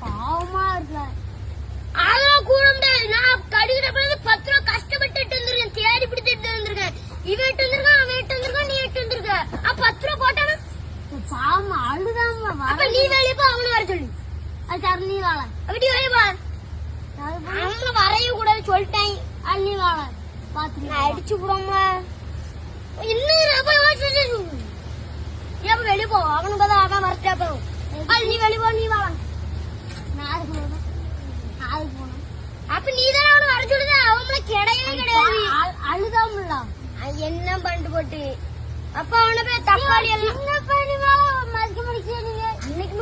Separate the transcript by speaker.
Speaker 1: பாவமா இருக்க அதான் கூட நான் கடிக்கிறப்ப 10 ரூபா கஷ்டப்பட்டு வந்துருக்கேன், தேடி பிடிச்சிட்டு வந்திருக்கேன். இவன் எட்டு வந்திருக்கான், அவன் எட்டு வந்திருக்கான், நீ எட்டு வந்திருக்க. 10 ரூபா போட்டானா பாவமா அழுதாம அப்ப நீ வேலையை போ, அவனு வர சொல்லி அது சார் நீ வாழ அப்படி வேலையை போ. அவனு வரையும் கூடாது சொல்லிட்டேன். அது நீ வாழ பாத்து அடிச்சு விடுவோம்ல இன்னும் வெளியே போ. அவனுக்கு தான் அவன் வரட்டா போகும். அது நீ வெளியே போ, நீ வாழ நான் போகணும். அப்ப நீ தானே அவனு வர சொல்லுத. அவங்கள கிடையவே கிடையாது. அழுதாமல என்ன பண்ணிட்டு போட்டு அப்ப அவனை போய் தக்காளி எல்லாம் மதிக்க முடிக்க நீங்க இன்னைக்கு